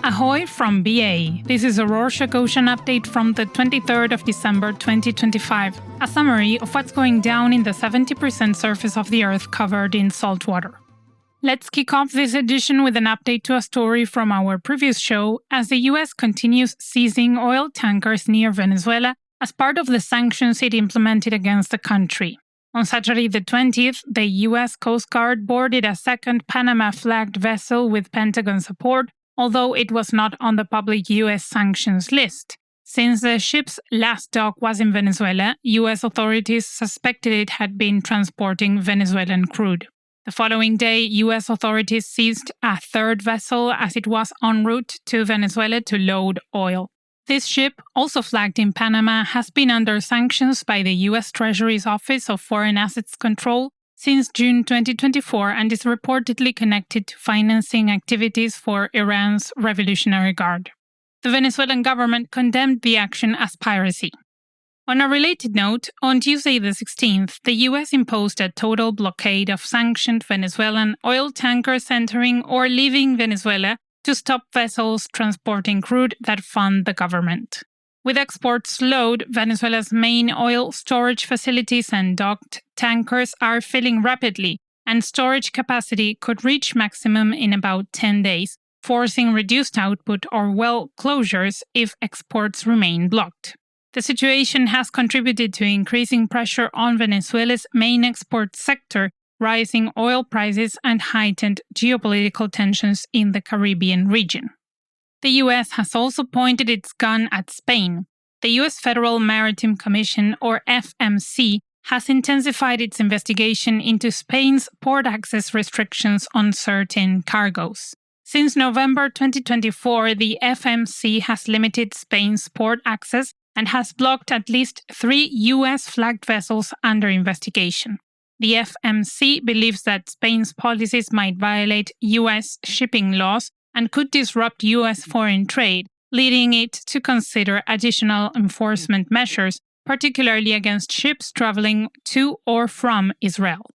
Ahoy from BA. This is a Rorschach Ocean update from the 23rd of December 2025, a summary of what's going down in the 70% surface of the Earth covered in salt water. Let's kick off this edition with an update to a story from our previous show as the US continues seizing oil tankers near Venezuela as part of the sanctions it implemented against the country. On Saturday the 20th, the US Coast Guard boarded a second Panama-flagged vessel with Pentagon support, although it was not on the public US sanctions list. Since the ship's last dock was in Venezuela, US authorities suspected it had been transporting Venezuelan crude. The following day, US authorities seized a third vessel as it was en route to Venezuela to load oil. This ship, also flagged in Panama, has been under sanctions by the US Treasury's Office of Foreign Assets Control since June 2024 and is reportedly connected to financing activities for Iran's Revolutionary Guard. The Venezuelan government condemned the action as piracy. On a related note, on Tuesday the 16th, the US imposed a total blockade of sanctioned Venezuelan oil tankers entering or leaving Venezuela to stop vessels transporting crude that fund the government. With exports slowed, Venezuela's main oil storage facilities and docked tankers are filling rapidly, and storage capacity could reach maximum in about 10 days, forcing reduced output or well closures if exports remain blocked. The situation has contributed to increasing pressure on Venezuela's main export sector, rising oil prices, and heightened geopolitical tensions in the Caribbean region. The US has also pointed its gun at Spain. The US Federal Maritime Commission, or FMC, has intensified its investigation into Spain's port access restrictions on certain cargoes. Since November 2024, the FMC has limited Spain's port access and has blocked at least 3 US-flagged vessels under investigation. The FMC believes that Spain's policies might violate US shipping laws and could disrupt US foreign trade, leading it to consider additional enforcement measures, particularly against ships traveling to or from Israel.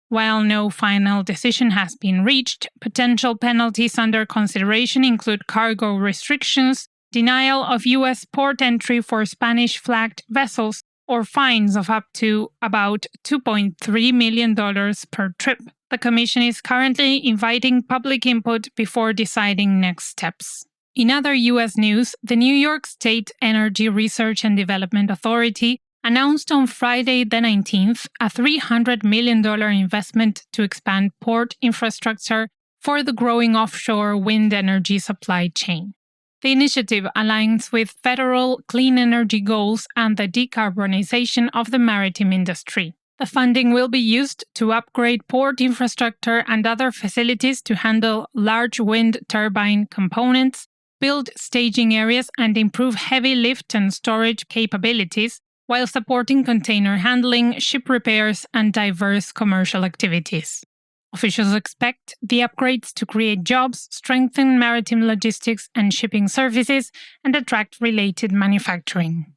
While no final decision has been reached, potential penalties under consideration include cargo restrictions, denial of US port entry for Spanish-flagged vessels, or fines of up to about $2.3 million per trip. The Commission is currently inviting public input before deciding next steps. In other US news, the New York State Energy Research and Development Authority announced on Friday the 19th a $300 million investment to expand port infrastructure for the growing offshore wind energy supply chain. The initiative aligns with federal clean energy goals and the decarbonization of the maritime industry. The funding will be used to upgrade port infrastructure and other facilities to handle large wind turbine components, build staging areas, and improve heavy lift and storage capabilities, while supporting container handling, ship repairs, and diverse commercial activities. Officials expect the upgrades to create jobs, strengthen maritime logistics and shipping services, and attract related manufacturing.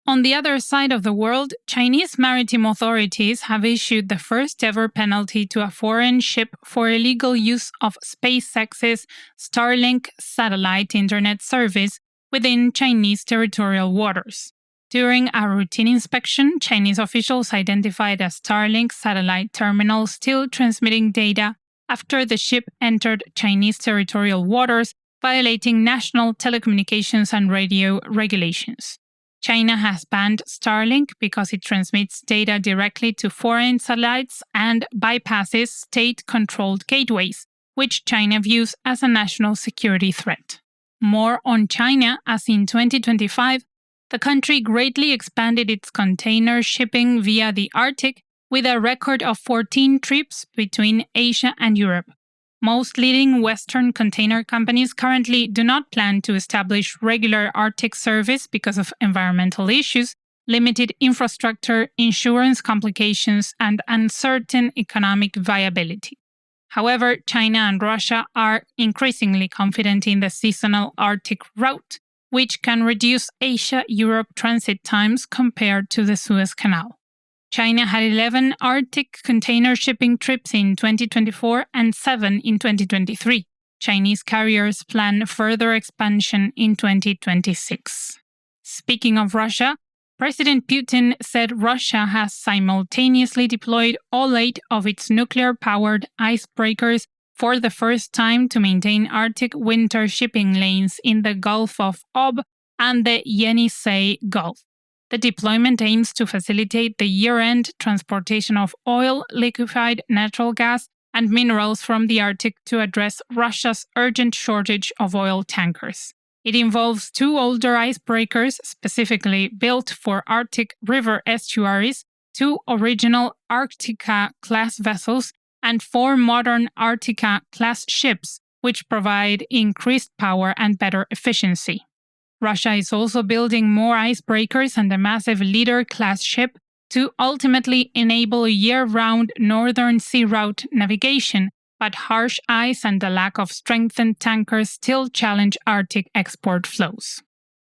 On the other side of the world, Chinese maritime authorities have issued the first-ever penalty to a foreign ship for illegal use of SpaceX's Starlink satellite internet service within Chinese territorial waters. During a routine inspection, Chinese officials identified a Starlink satellite terminal still transmitting data after the ship entered Chinese territorial waters, violating national telecommunications and radio regulations. China has banned Starlink because it transmits data directly to foreign satellites and bypasses state-controlled gateways, which China views as a national security threat. More on China, as in 2025, the country greatly expanded its container shipping via the Arctic with a record of 14 trips between Asia and Europe. Most leading Western container companies currently do not plan to establish regular Arctic service because of environmental issues, limited infrastructure, insurance complications, and uncertain economic viability. However, China and Russia are increasingly confident in the seasonal Arctic route, which can reduce Asia-Europe transit times compared to the Suez Canal. China had 11 Arctic container shipping trips in 2024 and 7 in 2023. Chinese carriers plan further expansion in 2026. Speaking of Russia, President Putin said Russia has simultaneously deployed all 8 of its nuclear-powered icebreakers for the first time to maintain Arctic winter shipping lanes in the Gulf of Ob and the Yenisei Gulf. The deployment aims to facilitate the year-end transportation of oil, liquefied natural gas, and minerals from the Arctic to address Russia's urgent shortage of oil tankers. It involves 2 older icebreakers specifically built for Arctic river estuaries, 2 original Arctica-class vessels, and 4 modern Arctica-class ships, which provide increased power and better efficiency. Russia is also building more icebreakers and a massive Leader-class ship to ultimately enable year-round Northern Sea Route navigation, but harsh ice and the lack of strengthened tankers still challenge Arctic export flows.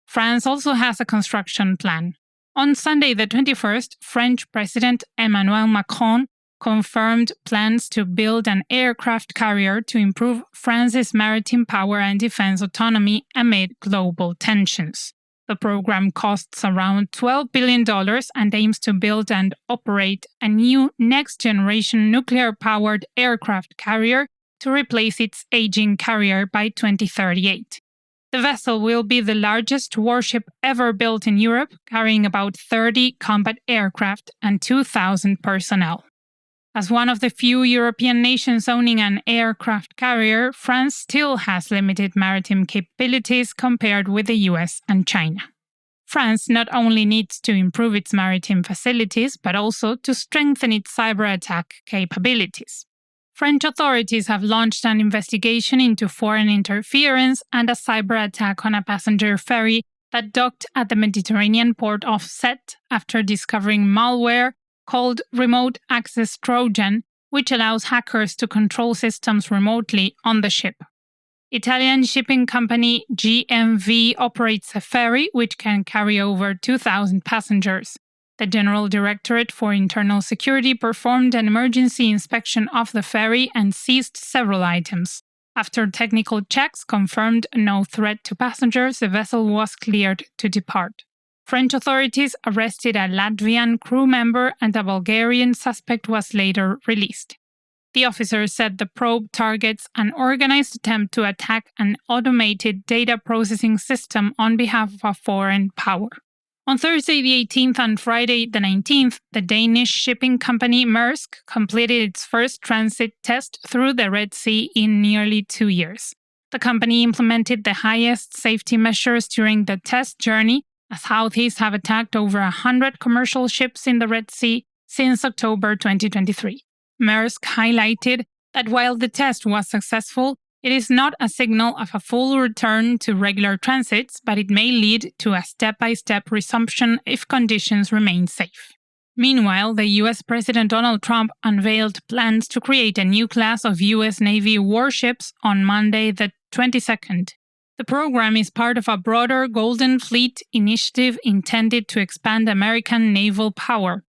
France also has a construction plan. On Sunday the 21st, French President Emmanuel Macron confirmed plans to build an aircraft carrier to improve France's maritime power and defense autonomy amid global tensions. The program costs around $12 billion and aims to build and operate a new next-generation nuclear-powered aircraft carrier to replace its aging carrier by 2038. The vessel will be the largest warship ever built in Europe, carrying about 30 combat aircraft and 2,000 personnel. As one of the few European nations owning an aircraft carrier, France still has limited maritime capabilities compared with the US and China. France not only needs to improve its maritime facilities, but also to strengthen its cyber attack capabilities. French authorities have launched an investigation into foreign interference and a cyber attack on a passenger ferry that docked at the Mediterranean port of Sète after discovering malware called Remote Access Trojan, which allows hackers to control systems remotely on the ship. Italian shipping company GMV operates a ferry which can carry over 2,000 passengers. The General Directorate for Internal Security performed an emergency inspection of the ferry and seized several items. After technical checks confirmed no threat to passengers, the vessel was cleared to depart. French authorities arrested a Latvian crew member and a Bulgarian suspect was later released. The officer said the probe targets an organized attempt to attack an automated data processing system on behalf of a foreign power. On Thursday the 18th and Friday the 19th, the Danish shipping company Maersk completed its first transit test through the Red Sea in nearly 2 years. The company implemented the highest safety measures during the test journey, as Houthis have attacked over 100 commercial ships in the Red Sea since October 2023. Maersk highlighted that while the test was successful, it is not a signal of a full return to regular transits, but it may lead to a step-by-step resumption if conditions remain safe. Meanwhile, the US President Donald Trump unveiled plans to create a new class of US Navy warships on Monday the 22nd. The program is part of a broader Golden Fleet initiative intended to expand American naval power.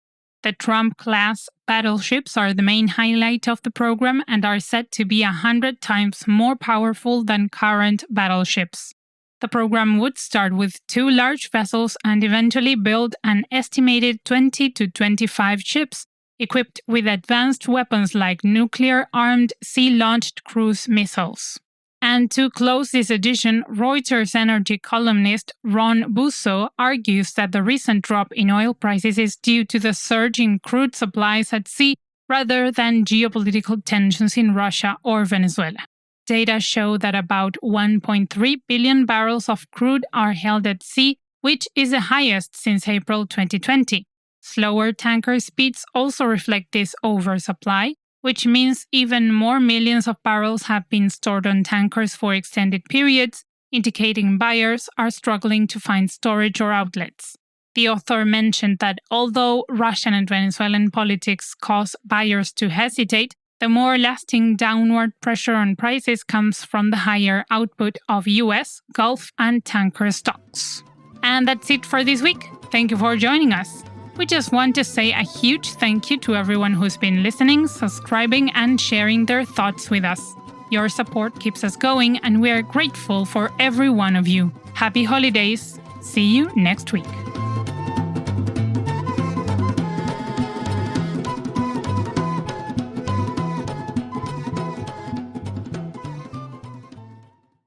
The Trump-class battleships are the main highlight of the program and are said to be 100 times more powerful than current battleships. The program would start with 2 large vessels and eventually build an estimated 20 to 25 ships equipped with advanced weapons like nuclear-armed sea-launched cruise missiles. And to close this edition, Reuters energy columnist Ron Busso argues that the recent drop in oil prices is due to the surge in crude supplies at sea rather than geopolitical tensions in Russia or Venezuela. Data show that about 1.3 billion barrels of crude are held at sea, which is the highest since April 2020. Slower tanker speeds also reflect this oversupply, which means even more millions of barrels have been stored on tankers for extended periods, indicating buyers are struggling to find storage or outlets. The author mentioned that although Russian and Venezuelan politics cause buyers to hesitate, the more lasting downward pressure on prices comes from the higher output of US, Gulf, and tanker stocks. And that's it for this week. Thank you for joining us. We just want to say a huge thank you to everyone who's been listening, subscribing, and sharing their thoughts with us. Your support keeps us going, and we are grateful for every one of you. Happy holidays! See you next week.